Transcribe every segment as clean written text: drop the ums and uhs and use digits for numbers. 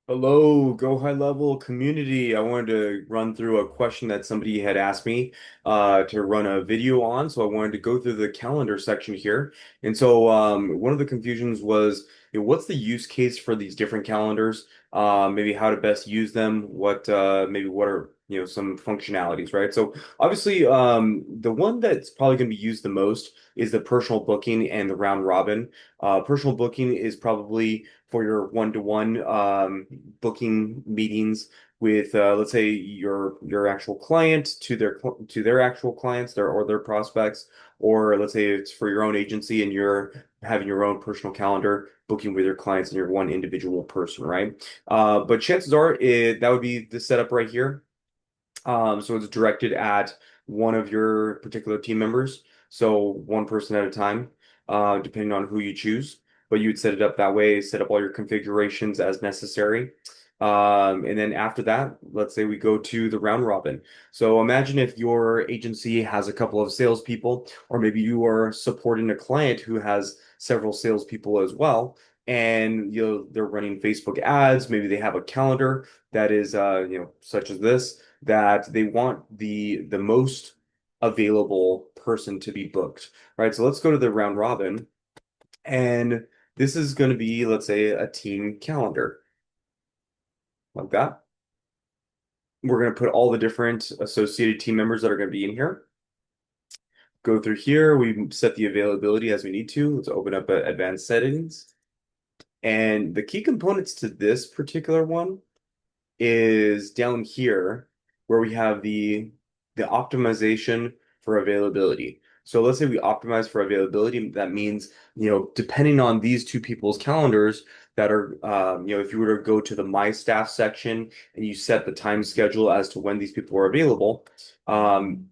Hello, Go High Level community. I wanted to run through a question that somebody had asked me to run a video on. So I wanted to go through the calendar section here. And so one of the confusions was, what's the use case for these different calendars? Maybe how to best use them. Maybe what are some functionalities, right? So obviously, the one that's probably going to be used the most is the personal booking and the round robin. Personal booking is probably for your one-to-one booking meetings with let's say your actual client to their actual clients their prospects, or let's say it's for your own agency and you're having your own personal calendar booking with your clients and you're one individual person, right? But chances are that would be the setup right here. So it's directed at one of your particular team members, so one person at a time, depending on who you choose. But you would set it up that way, set up all your configurations as necessary. And then after that, let's say we go to the round robin. So imagine if your agency has a couple of salespeople, or maybe you are supporting a client who has several salespeople as well, and they're running Facebook ads. Maybe they have a calendar that is such as this that they want the most available person to be booked, right? So let's go to the round robin, and this is going to be, let's say, a team calendar like that. We're going to put all the different associated team members that are going to be in here. Go through here, we set the availability as we need to. Let's open up advanced settings. And the key components to this particular one is down here where we have the optimization for availability. So let's say we optimize for availability. That means, depending on these two people's calendars that are, if you were to go to the My Staff section and you set the time schedule as to when these people are available,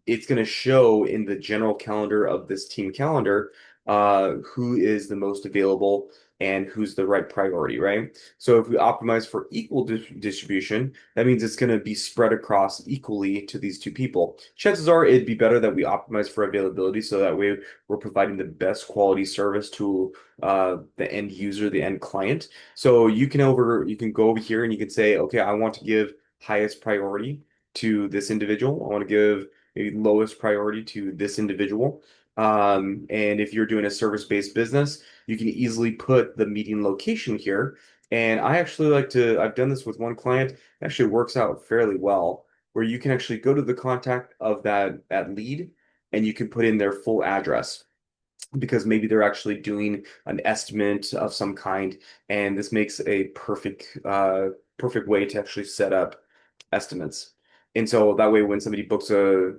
it's going to show in the general calendar of this team calendar who is the most available and who's the right priority, right? So if we optimize for equal distribution, that means it's going to be spread across equally to these two people. Chances are it'd be better that we optimize for availability so that way we're providing the best quality service to the end user, the end client. So you can go over here and you can say, okay, I want to give highest priority to this individual. I want to give maybe lowest priority to this individual. And if you're doing a service-based business, you can easily put the meeting location here. And I've done this with one client. It actually works out fairly well, where you can actually go to the contact of that lead and you can put in their full address because maybe they're actually doing an estimate of some kind, and this makes a perfect way to actually set up estimates. And so that way, when somebody books an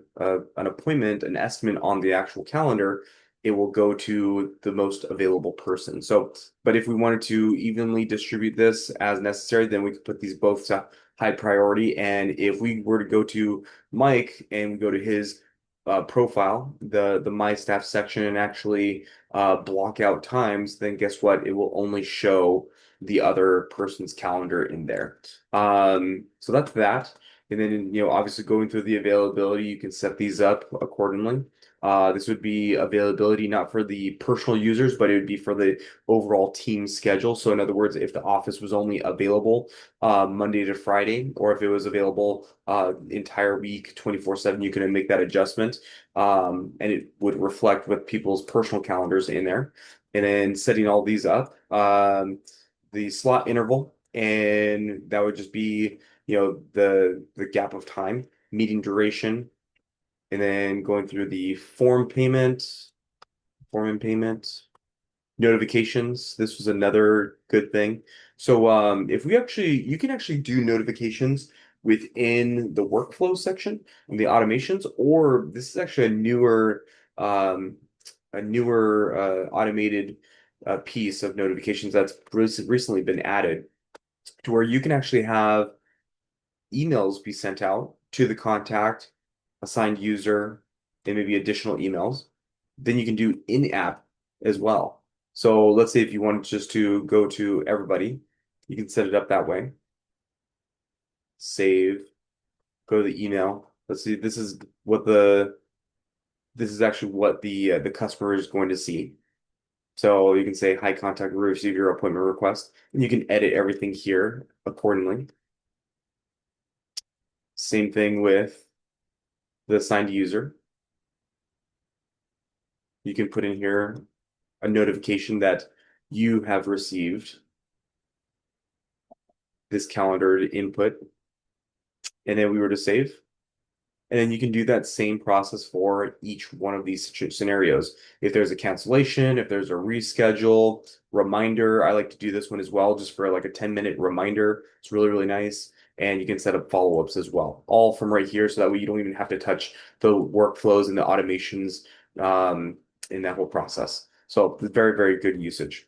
appointment, an estimate on the actual calendar, it will go to the most available person. So, but if we wanted to evenly distribute this as necessary, then we could put these both to high priority. And if we were to go to Mike and we go to his profile, the My Staff section, and actually block out times, then guess what? It will only show the other person's calendar in there. So that's that. And then, obviously going through the availability, you can set these up accordingly. This would be availability not for the personal users, but it would be for the overall team schedule. So in other words, if the office was only available Monday to Friday, or if it was available entire week 24/7, you can make that adjustment. And it would reflect with people's personal calendars in there. And then setting all these up, the slot interval, and that would just be, the gap of time, meeting duration, and then going through the form and payment, notifications. This was another good thing. So if you can actually do notifications within the workflow section and the automations, or this is actually um, a newer automated piece of notifications that's recently been added to where you can actually have emails be sent out to the contact, assigned user, and maybe additional emails. Then you can do in-app as well. So let's say if you want just to go to everybody, you can set it up that way. Save, go to the email. Let's see, this is actually what the customer is going to see. So you can say, hi, contact, we receive your appointment request, and you can edit everything here accordingly. Same thing with the assigned user. You can put in here a notification that you have received this calendar input, and then we were to save. And then you can do that same process for each one of these scenarios. If there's a cancellation, if there's a reschedule, reminder, I like to do this one as well, just for like a 10-minute reminder. It's really, really nice. And you can set up follow-ups as well, all from right here, so that way you don't even have to touch the workflows and the automations in that whole process. So very, very good usage.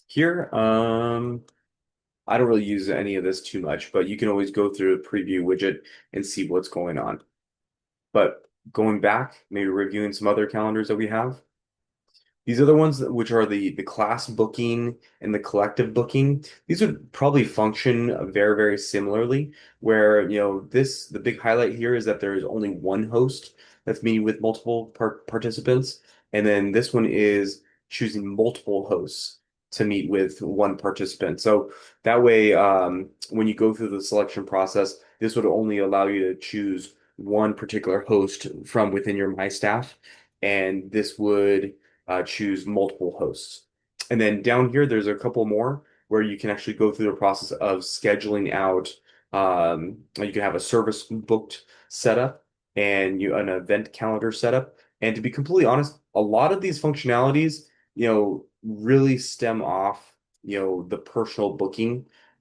Here, I don't really use any of this too much, but you can always go through the preview widget and see what's going on. But going back, maybe reviewing some other calendars that we have. These other ones, which are the class booking and the collective booking, these would probably function very, very similarly. Where, the big highlight here is that there is only one host that's meeting with multiple participants. And then this one is choosing multiple hosts to meet with one participant. So that way, when you go through the selection process, this would only allow you to choose one particular host from within your My Staff. And this would choose multiple hosts. And then down here, there's a couple more where you can actually go through the process of scheduling out. You can have a service booked setup and an event calendar setup. And to be completely honest, a lot of these functionalities, really stem off, the personal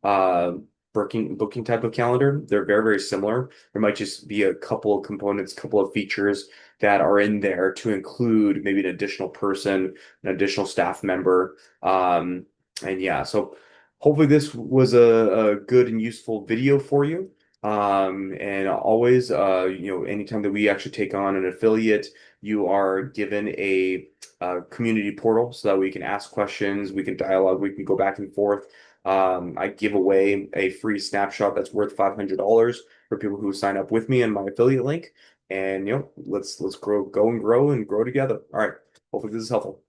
uh, booking type of calendar. They're very, very similar. There might just be a couple of components, couple of features that are in there to include maybe an additional person, an additional staff member. And yeah, so hopefully this was a good and useful video for you. And always, anytime that we actually take on an affiliate, you are given a community portal so that we can ask questions, we can dialogue, we can go back and forth. I give away a free snapshot that's worth $500 for people who sign up with me in my affiliate link. And let's go and grow together. All right. Hopefully this is helpful.